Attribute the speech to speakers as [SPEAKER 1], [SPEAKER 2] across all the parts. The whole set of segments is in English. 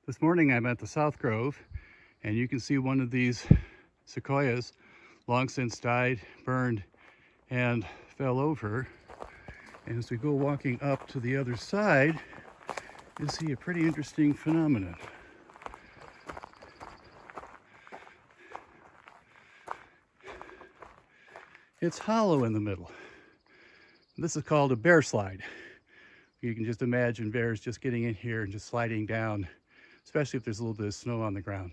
[SPEAKER 1] This morning I'm at the South Grove, and you can see one of these sequoias long since died, burned, and fell over. And as we go walking up to the other side, you see a pretty interesting phenomenon. It's hollow in the middle. This is called a bear slide. You can just imagine bears just getting in here and just sliding down, especially if there's a little bit of snow on the ground.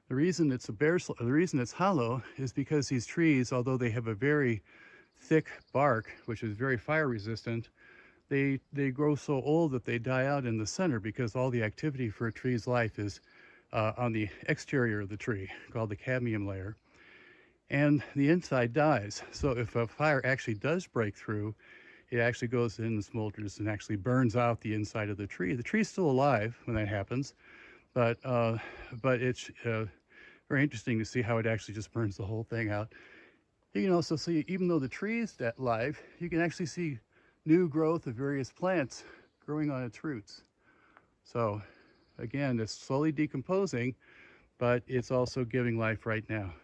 [SPEAKER 1] The reason it's the reason it's hollow is because these trees, although they have a very thick bark, which is very fire resistant, they grow so old that they die out in the center because all the activity for a tree's life is on the exterior of the tree, called the cadmium layer, and the inside dies. So if a fire actually does break through, it actually goes in and smolders and actually burns out the inside of the tree. The tree's still alive when that happens, but it's very interesting to see how it actually just burns the whole thing out. You can also see, even though the tree's alive, you can actually see new growth of various plants growing on its roots. So again, it's slowly decomposing, but it's also giving life right now.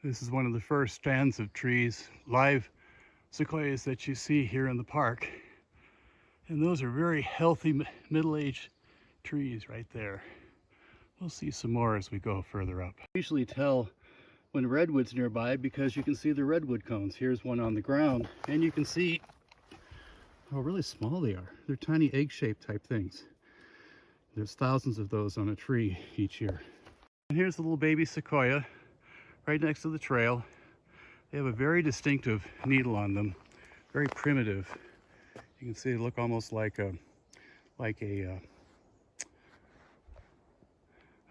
[SPEAKER 1] This is one of the first stands of trees, live sequoias, that you see here in the park. And those are very healthy middle-aged trees right there. We'll see some more as we go further up. I usually tell when redwood's nearby because you can see the redwood cones. Here's one on the ground, and you can see how really small they are. They're tiny egg-shaped type things. There's thousands of those on a tree each year. And here's the little baby sequoia right next to the trail. They have a very distinctive needle on them, very primitive. You can see they look almost like a I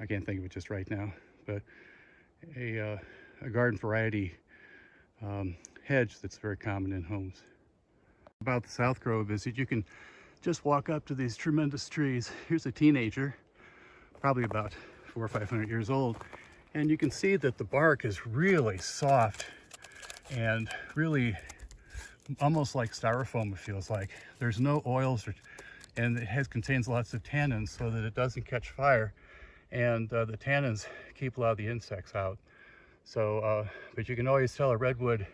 [SPEAKER 1] can't think of it just right now, but a garden variety hedge that's very common in homes. About the South Grove is that you can just walk up to these tremendous trees. Here's a teenager, probably about 400 or 500 years old, and you can see that the bark is really soft and really almost like styrofoam, it feels like. There's no oils, and it contains lots of tannins so that it doesn't catch fire, and the tannins keep a lot of the insects out. So, but you can always tell a redwood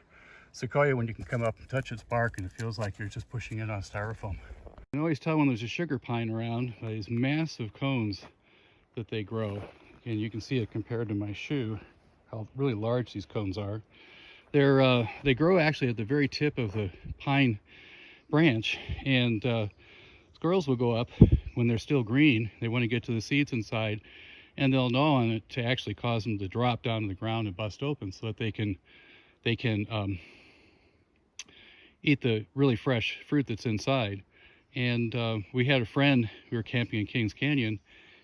[SPEAKER 1] sequoia when you can come up and touch its bark and it feels like you're just pushing it on styrofoam. You can always tell when there's a sugar pine around by these massive cones that they grow. And you can see it compared to my shoe, how really large these cones are. They grow actually at the very tip of the pine branch, and squirrels will go up when they're still green. They want to get to the seeds inside, and they'll gnaw on it to actually cause them to drop down to the ground and bust open so that they can eat the really fresh fruit that's inside. And we had a friend, we were camping in Kings Canyon,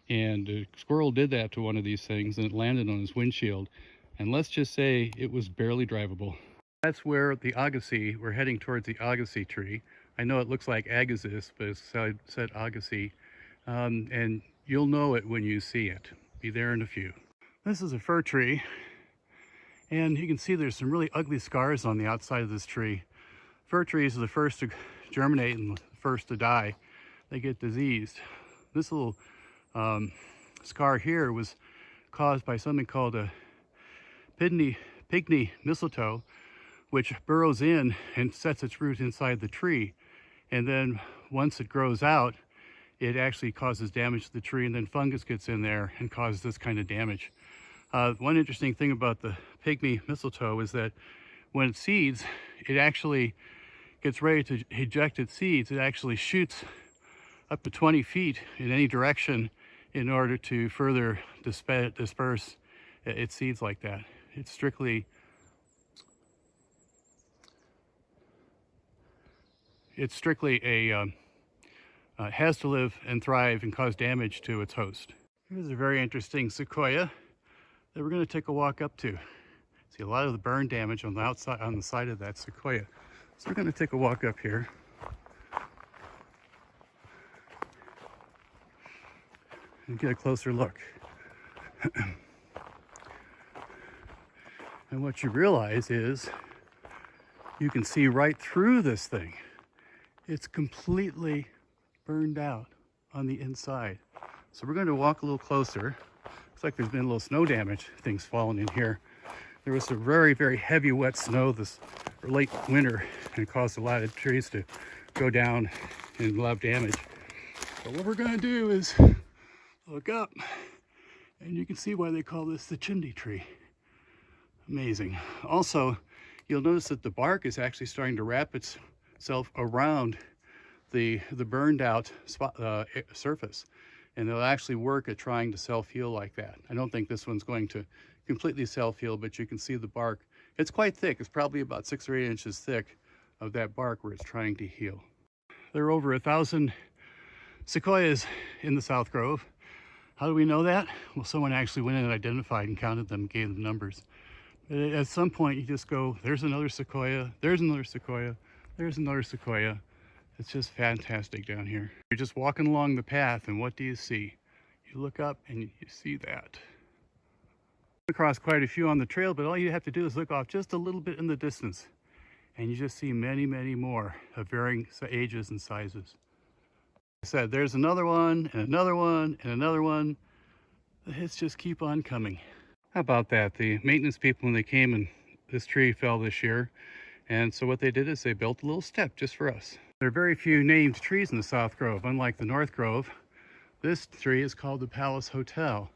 [SPEAKER 1] and a squirrel did that to one of these things, and it landed on his windshield. And let's just say it was barely drivable. That's where the agassiz, we're heading towards the agassiz tree. I know it looks like agassiz, but it's said agassiz. And you'll know it when you see it. Be there in a few. This is a fir tree, and you can see there's some really ugly scars on the outside of this tree. Fir trees are the first to germinate and the first to die. They get diseased. This little scar here was caused by something called a pygmy mistletoe, which burrows in and sets its roots inside the tree. And then once it grows out, it actually causes damage to the tree, and then fungus gets in there and causes this kind of damage. One interesting thing about the pygmy mistletoe is that when it seeds, it actually gets ready to eject its seeds. It actually shoots up to 20 feet in any direction in order to further disperse its seeds like that. It's strictly has to live and thrive and cause damage to its host. Here's a very interesting sequoia that we're going to take a walk up to. See a lot of the burn damage on the outside, on the side of that sequoia. So we're going to take a walk up here. And get a closer look. And what you realize is you can see right through this thing. It's completely burned out on the inside. So we're going to walk a little closer. Looks like there's been a little snow damage, things falling in here. There was some very, very heavy wet snow this late winter, and it caused a lot of trees to go down and a lot of damage. But what we're going to do is look up, and you can see why they call this the chimney tree. Amazing. Also, you'll notice that the bark is actually starting to wrap itself around the burned out surface, and they'll actually work at trying to self-heal like that. I don't think this one's going to completely self-heal, but you can see the bark. It's quite thick. It's probably about 6 or 8 inches thick of that bark where it's trying to heal. There are over 1,000 sequoias in the South Grove. How do we know that? Well, someone actually went in and identified and counted them, gave them numbers. At some point, you just go, there's another sequoia, there's another sequoia, there's another sequoia. It's just fantastic down here. You're just walking along the path, and what do you see? You look up and you see that. Across quite a few on the trail, but all you have to do is look off just a little bit in the distance, and you just see many, many more of varying ages and sizes. I said, there's another one, and another one, and another one. The hits just keep on coming. How about that? The maintenance people, when they came, and this tree fell this year, and so what they did is they built a little step just for us. There are very few named trees in the South Grove. Unlike the North Grove, this tree is called the Palace Hotel.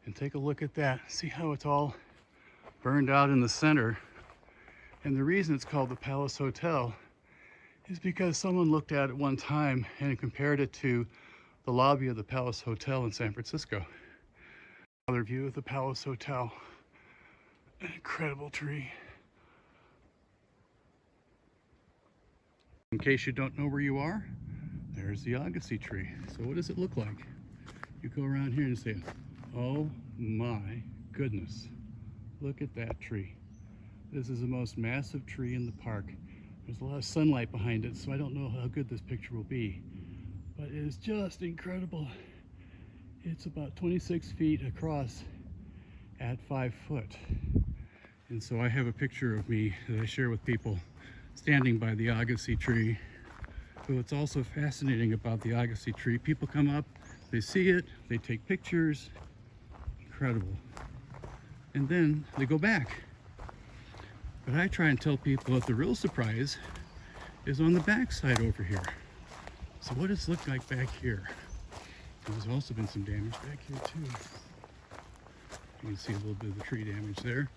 [SPEAKER 1] And take a look at that. See how it's all burned out in the center. And the reason it's called the Palace Hotel is because someone looked at it one time and compared it to the lobby of the Palace Hotel in San Francisco. Another view of the Palace Hotel. An incredible tree. In case you don't know where you are, there's the agassiz tree. So what does it look like? You go around here and say, oh my goodness, look at that tree. This is the most massive tree in the park. There's a lot of sunlight behind it, so I don't know how good this picture will be, but it is just incredible. It's about 26 feet across at 5 foot. And so I have a picture of me that I share with people standing by the agassiz tree. So what's also fascinating about the agassiz tree, people come up, they see it, they take pictures, incredible. And then they go back. But I try and tell people that the real surprise is on the back side over here. So what does it look like back here? There's also been some damage back here too. You can see a little bit of the tree damage there.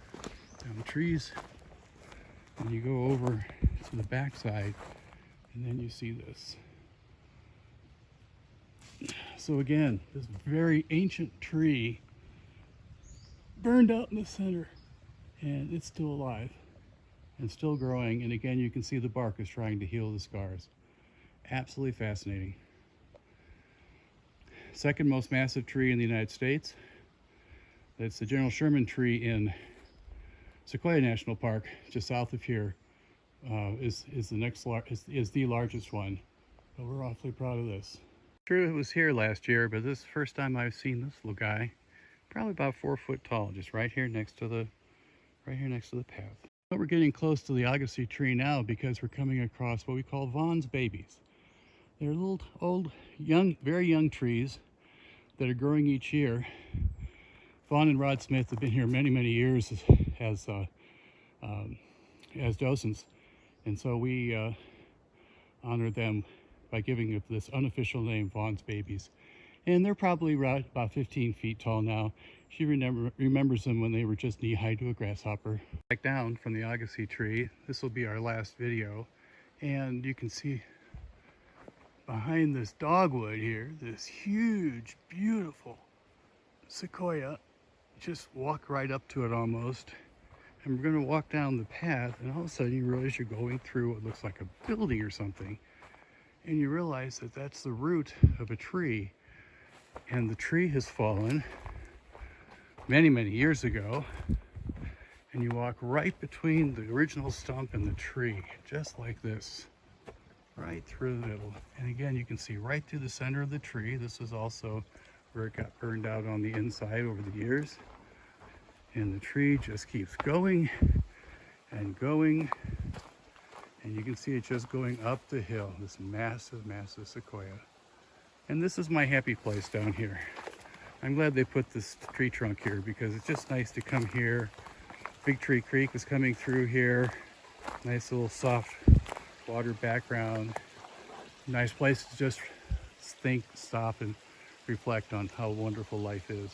[SPEAKER 1] Down the trees. And you go over to the back side, and then you see this. So again, this very ancient tree burned out in the center, and it's still alive and still growing. And again, you can see the bark is trying to heal the scars. Absolutely fascinating. Second most massive tree in the United States. That's the General Sherman tree in Sequoia National Park, just south of here, is the largest one. But we're awfully proud of this. True, it was here last year, but this is the first time I've seen this little guy. Probably about 4 foot tall, just right here next to the path. But we're getting close to the agassiz tree now because we're coming across what we call Vaughn's babies. They're little old, young, very young trees that are growing each year. Vaughn and Rod Smith have been here many, many years as docents, and so we honor them by giving it this unofficial name, Vaughn's babies. And they're probably about 15 feet tall now. She remembers them when they were just knee-high to a grasshopper. Back down from the agassiz tree, this will be our last video, and you can see behind this dogwood here, this huge, beautiful sequoia. Just walk right up to it almost, and we're going to walk down the path, and all of a sudden you realize you're going through what looks like a building or something, and you realize that that's the root of a tree, and the tree has fallen many, many years ago, and you walk right between the original stump and the tree, just like this, right through the middle. And again, you can see right through the center of the tree. This is also where it got burned out on the inside over the years. And the tree just keeps going and going. And you can see it just going up the hill, this massive, massive sequoia. And this is my happy place down here. I'm glad they put this tree trunk here because it's just nice to come here. Big Tree Creek is coming through here. Nice little soft water background. Nice place to just think, stop, and reflect on how wonderful life is.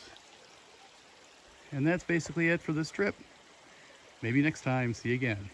[SPEAKER 1] And that's basically it for this trip. Maybe next time. See you again.